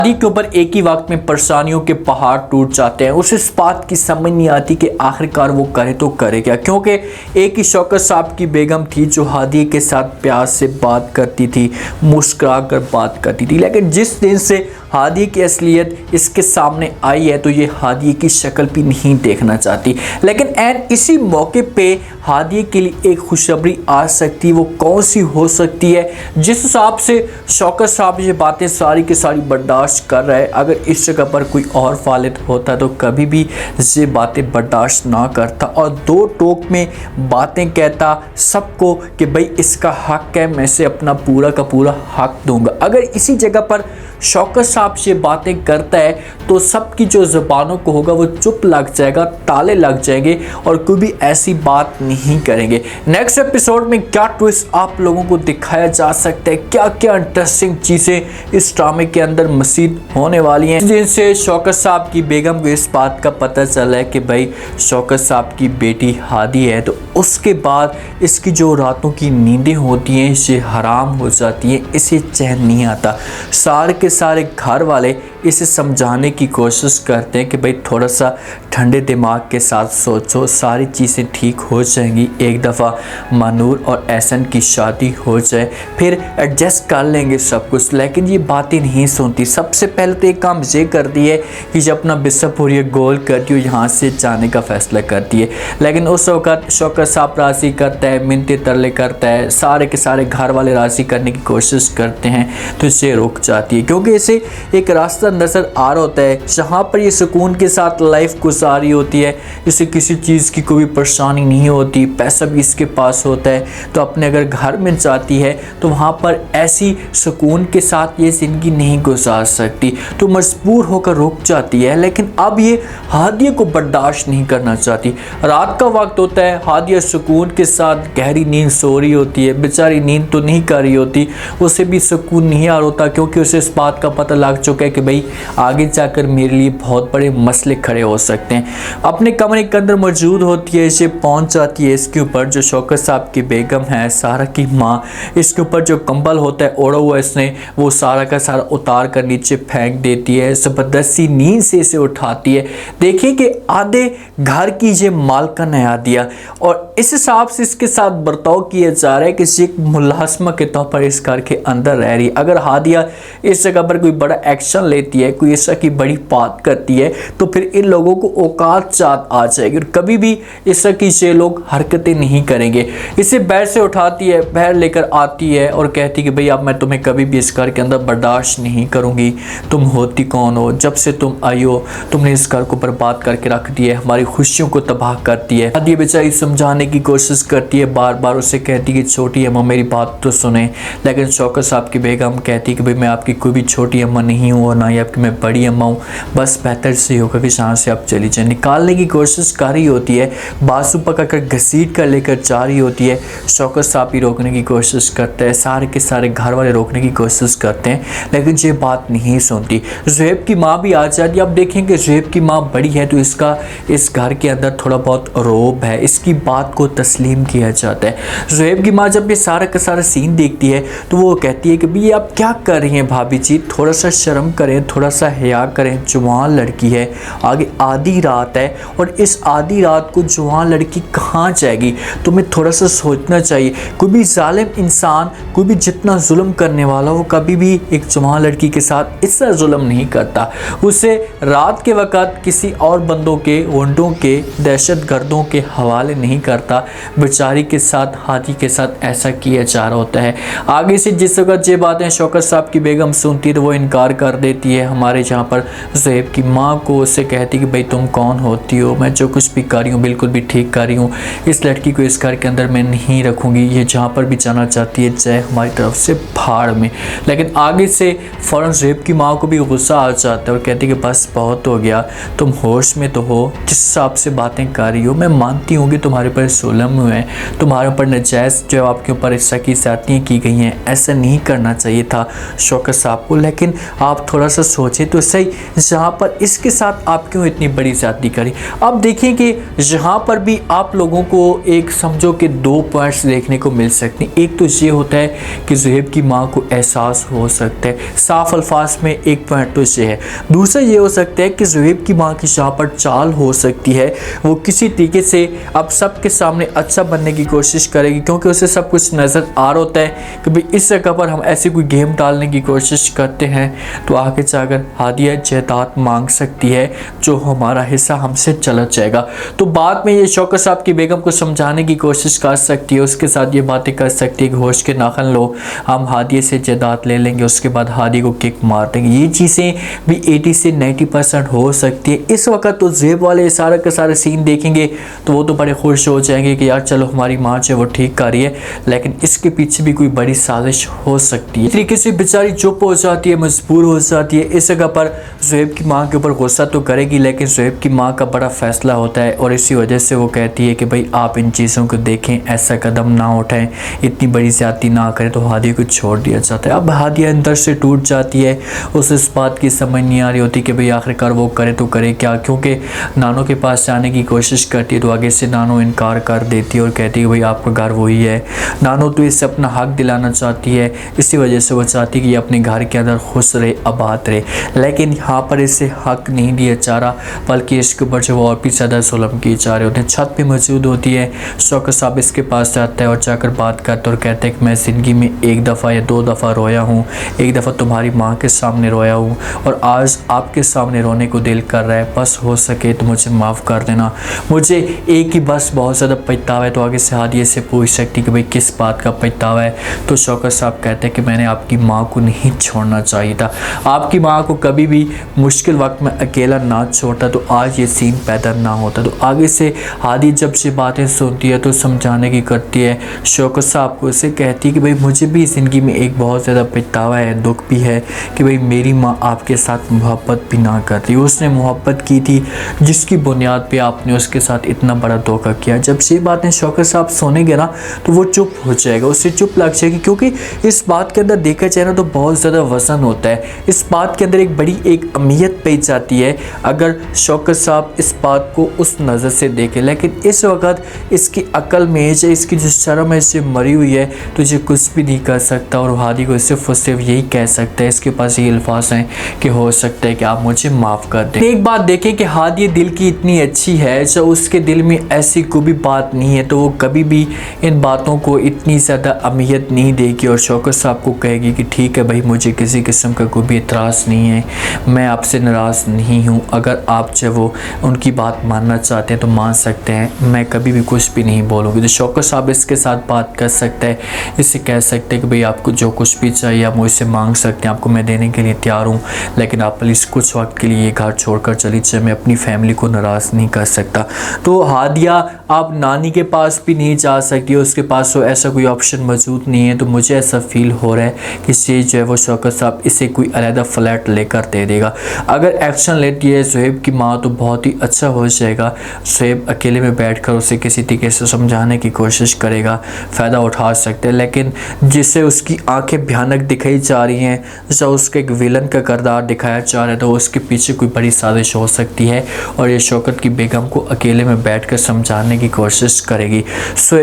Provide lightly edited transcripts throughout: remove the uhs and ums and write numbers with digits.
हादी के ऊपर एक ही वक्त में परेशानियों के पहाड़ टूट जाते हैं। उसे इस बात की समझ नहीं आती कि आखिरकार वो करे तो करे क्या, क्योंकि एक ही शौकत साहब की बेगम थी जो हादी के साथ प्यार से बात करती थी, मुस्कुरा कर बात करती थी। लेकिन जिस दिन से हादी की असलियत इसके सामने आई है तो ये हादी की शक्ल भी नहीं देखना चाहती। लेकिन एन इसी मौके पे हादी के लिए एक खुशखबरी आ सकती है। वो कौन सी हो सकती है? जिस हिसाब से शौकत साहब ये बातें सारी की सारी बर्दाश्त कर रहा है, अगर इस जगह पर कोई और फालिद होता तो कभी भी ये बातें बर्दाश्त ना करता और दो टोक में बातें कहता सबको कि भाई इसका हक है, मैं इसे अपना पूरा का पूरा हक दूंगा। अगर इसी जगह पर शौकत साहब से बातें करता है तो सबकी जो ज़बानों को होगा वो चुप लग जाएगा, ताले लग जाएंगे और कोई भी ऐसी बात नहीं करेंगे। नेक्स्ट एपिसोड में क्या ट्विस्ट आप लोगों को दिखाया जा सकता है, क्या क्या इंटरेस्टिंग चीज़ें इस ड्रामे के अंदर मज़ीद होने वाली हैं, जिनसे शौकत साहब की बेगम को इस बात का पता चला है कि भाई शौकत साहब की बेटी हादी है, तो उसके बाद इसकी जो रातों की नींदें होती हैं ये हराम हो जाती हैं, इसे चैन नहीं आता। सारे के सारे घर वाले इसे समझाने की कोशिश करते हैं कि भाई थोड़ा सा ठंडे दिमाग के साथ सोचो, सारी चीज़ें ठीक हो जाएंगी, एक दफ़ा मनूर और एहसन की शादी हो जाए फिर एडजस्ट कर लेंगे सब कुछ। लेकिन ये बातें नहीं सुनती। सबसे पहले तो एक काम ये करती है कि जब अपना बिस्सापुर ये गोल करती हो यहाँ से जाने का फ़ैसला करती है। लेकिन उस वक़्त शौकत साहब राज़ी करता है, मिन्नतें तरले करता है, सारे के सारे घर वाले राज़ी करने की कोशिश करते हैं तो इसे रुक जाती है, क्योंकि इसे एक रास्ता नज़र आ रहा होता है जहाँ पर ये सुकून के साथ लाइफ गुजारी होती है, इसे किसी चीज़ की कोई परेशानी नहीं होती, पैसा भी इसके पास होता है, तो अपने अगर घर में जाती है तो वहाँ पर ऐसी सुकून के साथ ये ज़िंदगी नहीं गुजार सकती, तो मजबूर होकर रुक जाती है। लेकिन अब ये हादिया को बर्दाश्त नहीं करना चाहती। रात का वक्त होता है, हादिया सुकून के साथ गहरी नींद सो रही होती है, बेचारी नींद तो नहीं कर रही होती, उसे भी सुकून नहीं आ रहा होता, क्योंकि उसे इस बात का पता लग चुका है कि भाई आगे जाकर मेरे लिए बहुत बड़े मसले खड़े हो सकते हैं। अपने कमरे के अंदर मौजूद होती है, इसे पहुंच जाती है इसके ऊपर जो शौकत साहब की बेगम है, सारा की माँ। इसके ऊपर जो कंबल होता है ओढ़ा हुआ इसने, वो सारा का सारा उतार कर नीचे फेंक देती है, ज़बरदस्ती नींद से इसे उठाती है। देखिए कि आधे घर की ये मालकिन है हादिया, और इस हिसाब से इसके साथ बर्ताव किया जा रहा है कि एक मुलाजमा के तौर पर इस घर के अंदर रह रही है। अगर हादिया इस जगह पर कोई बड़ा एक्शन लेती है, कोई ऐसा की बड़ी बात करती है, तो फिर इन लोगों को औकात चात आ जाएगी और कभी भी इस तरह की ये लोग हरकतें नहीं करेंगे। इसे बैर से उठाती है, बैर लेकर आती है और कहती है कि भाई अब मैं तुम्हें कभी भी इस घर के अंदर बर्दाश्त नहीं करूँगी। तुम होती कौन हो? जब से तुम आई हो तुमने इस घर को बर्बाद करके रख दिया है, हमारी खुशियों को तबाह करती है। हादिया बेचारी समझाने की कोशिश करती है, बार बार उसे कहती है कि छोटी अम्मा मेरी बात तो सुने, लेकिन शौकत साहब की बेगम कहती है कि भाई मैं आपकी कोई भी छोटी अम्मा नहीं हूँ और ना ही आपकी मैं बड़ी अम्मा हूँ, बस बेहतर से होगा कि यहाँ से आप चली जाए। निकालने की कोशिश कर रही होती है, बाजू पकड़ कर घसीट कर लेकर जा रही होती है। शौकत साहब भी रोकने की कोशिश करते हैं, सारे के सारे घर वाले रोकने की कोशिश करते हैं, लेकिन ये बात नहीं सुनती। ज़ुहैब की माँ भी आ जाती है। अब देखेंगे ज़ुहैब की माँ बड़ी है तो इसका इस घर के अंदर थोड़ा बहुत रोब है, इसकी बात को तस्लीम किया जाता है। ज़ुहैब की माँ जब ये सारा का सारा सीन देखती है तो वो कहती है कि भैया आप क्या कर रही हैं भाभी जी, थोड़ा सा शर्म करें, थोड़ा सा हया करें, जवान लड़की है, आगे आधी रात है और इस आधी रात को जवान लड़की कहाँ जाएगी, तुम्हें थोड़ा सा सोचना चाहिए। कोई भी जालिम इंसान, कोई भी जितना जुल्म करने वाला वो कभी भी एक जवान लड़की के साथ इस तरह जुल्म नहीं करता, उसे रात के वक़्त किसी और बंदों के, गुंडों के, दहशत गर्दों के हवाले नहीं करता। बेचारी के साथ, हादी के साथ ऐसा किया जा रहा होता है। आगे से जिस वक्त ये बातें शौकत साहब की बेगम सुनती है तो वो इनकार कर देती है। हमारे जहाँ पर ज़ुहैब की माँ को उससे कहती कि भाई तुम कौन होती हो, मैं जो कुछ भी कर रही हूँ बिल्कुल भी ठीक कर रही हूँ, इस लड़की को इस घर के अंदर मैं नहीं रखूँगी, ये जहाँ पर भी जाना चाहती है चाहे हमारी तरफ से भाड़ में। लेकिन आगे से फ़ौरन ज़ुहैब की माँ को भी गुस्सा आ जाता है और कहती कि बस बहुत हो गया, तुम होश में तो हो, जिस हिसाब से बातें कर रही हो मैं मानती हूँ कि तुम्हारे ऊपर जुल्म हुए हैं, तुम्हारे ऊपर नजायज़ जो आपके ऊपर इस तरह की ज़्यादतियाँ की गई हैं, ऐसा नहीं करना चाहिए था शौकत साहब को, लेकिन आप थोड़ा सा सोचें तो सही, जहाँ पर इसके साथ आप क्यों इतनी बड़ी ज़्यादती करी। अब देखिए कि यहाँ पर भी आप लोगों को एक समझो कि 2 पॉइंट्स देखने को मिल सकते हैं। एक तो ये होता है कि ज़ुहैब की माँ को एहसास हो सकता है, साफ अल्फाज में एक पॉइंट तो ये है। दूसरा ये हो सकता है कि ज़ुहैब की माँ की जहाँ पर चाल हो सकती है वो किसी तरीके से अब सबके सामने अच्छा बनने की कोशिश करेगी, क्योंकि उसे सब कुछ नज़र आ रहा होता है कि भाई इस जगह पर हम ऐसी कोई गेम डालने की कोशिश करते हैं तो आगे जाकर हादिया जायदाद मांग सकती है, जो हमारा हिस्सा हमसे चला जाएगा। तो बाद में ये शौकत साहब की बेगम को समझाने की कोशिश कर सकती है, उसके साथ ये बातें कर सकती है कि होश के नाखन लो, हम हादिया से जायदाद ले लेंगे, उसके बाद हादिया को किक मार देंगे। ये चीज़ें भी 80 से 90% हो सकती है। इस वक्त तो ज़ुहैब वाले सारा का सारा सीन देखेंगे तो वो तो बड़े खुश हो जाएंगे कि यार चलो हमारी माँ जो वो ठीक कर रही है, लेकिन इसके पीछे भी कोई बड़ी साजिश हो सकती है। इस तरीके से बेचारी चुप हो जाती है, मजबूर हो जाती है। इस जगह पर ज़ुहैब की माँ के ऊपर गुस्सा तो करेगी, लेकिन ज़ुहैब की माँ का बड़ा फैसला होता है और इसी वजह से वो कहती है कि भाई आप इन चीज़ों को देखें, ऐसा कदम ना उठाएं, इतनी बड़ी ज़्यादती ना करें। तो हादिया को छोड़ दिया जाता है। अब हादिया अंदर से टूट जाती है, उसे इस बात की समझ नहीं आ रही होती कि भाई आखिरकार वो करे तो करे क्या, क्योंकि नानो के पास जाने की कोशिश करती है तो आगे से नानो इनकार कर देती है और कहती है भाई आपका घर वही है। नानो तो इससे अपना हक दिलाना चाहती है, इसी वजह से वो चाहती है कि अपने घर के अंदर खुश रहे, आबाद रहे, लेकिन यहाँ पर इसे हक नहीं दिया जा रहा, बल्कि इसके ऊपर जो और भी ज़्यादा जुल्म किए जा रहे होते हैं। छत पे मौजूद होती है, शौकत साहब इसके पास जाता है और जाकर बात करता है और कहते हैं कि मैं ज़िंदगी में 1 दफ़ा या 2 दफ़ा रोया हूँ, 1 दफ़ा तुम्हारी माँ के सामने रोया हूँ और आज आपके सामने रोने को दिल कर रहा है, बस हो सके तो मुझे माफ़ कर देना, मुझे एक ही बस बहुत ज़्यादा पछतावा है। तो आगे से हादिया से पूछ सकती कि भाई किस बात का पछतावा है। तो शौकत साहब कहते हैं कि मैंने आपकी माँ को नहीं छोड़ना चाहिए था, आपकी माँ को कभी भी मुश्किल वक्त में अकेला ना छोड़ता तो आज ये सीन पैदा ना होता। तो आगे से हादिया जब से बातें सुनती है तो समझाने की करती है शौकत साहब को, उसे कहती है कि भाई मुझे भी ज़िंदगी में एक बहुत ज़्यादा पछतावा है, दुख भी है कि भाई मेरी माँ आपके साथ मोहब्बत भी ना करती, उसने मोहब्बत की थी जिसकी बुनियाद पे आपने उसके साथ इतना बड़ा धोखा किया। जब ये बातें शौकत साहब सुनेंगे ना तो वो चुप हो जाएगा, उससे चुप लग जाएगी, क्योंकि इस बात के अंदर देखा जाए ना तो बहुत ज़्यादा वज़न होता है, इस बात के अंदर एक बड़ी एक अहमियत पेश जाती है अगर शौकत साहब इस बात को उस नज़र से देखें। लेकिन इस वक्त इसकी अकल में या इसकी जो शर्म है इससे मरी हुई है तो ये कुछ भी नहीं कर सकता और हादी को सिर्फ और सिर्फ यही कह सकता है, इसके पास ये अल्फाज हैं कि हो सकता है कि आप मुझे माफ़ कर दें। एक बात देखें कि हादी दिल की इतनी अच्छी है, जो उसके दिल में ऐसी कोई भी बात नहीं है तो वो कभी भी इन बातों को इतनी ज़्यादा अहमियत नहीं देगी और शौकत साहब को कहेगी कि ठीक है भाई मुझे किसी किस्म का कोई भी एतराज़ नहीं है, मैं आपसे नाराज़ नहीं हूँ, अगर आप जो वो उनकी बात मानना चाहते हैं तो मान सकते हैं, मैं कभी भी कुछ भी नहीं बोलूँगी। तो शौकत साहब इसके साथ बात कर सकते हैं, इससे कह सकते हैं कि भाई आपको जो कुछ भी चाहिए आप मुझसे मांग सकते हैं, आपको मैं देने के लिए तैयार हूँ, लेकिन आप प्लीज़ कुछ वक्त के लिए ये घर छोड़कर चली जाए, मैं अपनी फैमिली को नाराज़ नहीं कर सकता। तो हादिया आप नानी के पास भी नहीं जा सकती, उसके पास तो ऐसा कोई ऑप्शन मौजूद नहीं है। तो मुझे ऐसा फील हो रहा है कि ये जो है वो शौकत साहब इसे कोई अलहदा फ्लैट लेकर दे देगा। अगर एक्शन लेती है ज़ुहैब की माँ तो बहुत ही अच्छा हो जाएगा। ज़ुहैब अकेले में बैठकर उसे किसी तरीके से समझाने की कोशिश करेगा, फ़ायदा उठा सकते हैं, लेकिन जिससे उसकी आंखें भयानक दिखाई जा रही हैं, जैसा उसके एक विलन का किरदार दिखाया जा रहा है, तो उसके पीछे कोई बड़ी साजिश हो सकती है और ये शौकत की बेगम को अकेले में बैठकर समझाने की कोशिश करेगी।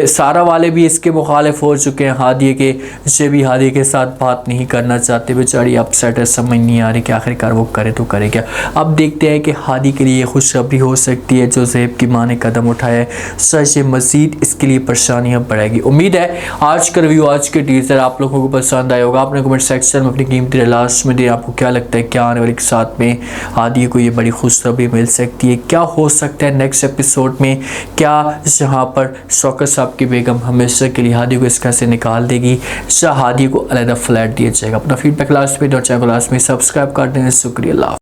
सारा वाले भी इसके मुखालिफ हो चुके हैं हादिया के, ये भी हादिया के साथ बात नहीं करना चाहते, बेचारी अपसेट है, समझ नहीं आ रही कि आखिरकार वो करे तो करे क्या। अब देखते हैं कि हादी के लिए खुशखबरी हो सकती है जो ज़ुहैब की माँ ने कदम उठाया है, सच मज़ीद इसके लिए परेशानियाँ बढ़ेगी। उम्मीद है आज का रिव्यू, आज के टीजर आप लोगों को पसंद आया होगा। आपने कमेंट सेक्शन में अपनी कीमती राय लास्ट में दिया, आपको क्या लगता है क्या आने वाले के साथ में हादिया को ये बड़ी खुशखबरी मिल सकती है, क्या हो सकता है नेक्स्ट एपिसोड में, क्या जहाँ पर शौकत साहब की बेगम हमेशा के लिए हादिया को इस घर से निकाल देगी, या हादिया को अलग फ्लैट दिया जाएगा। अपना फीडबैक लास्ट में और चैनल को लास्ट में सब्सक्राइब कर दें। शुक्रिया।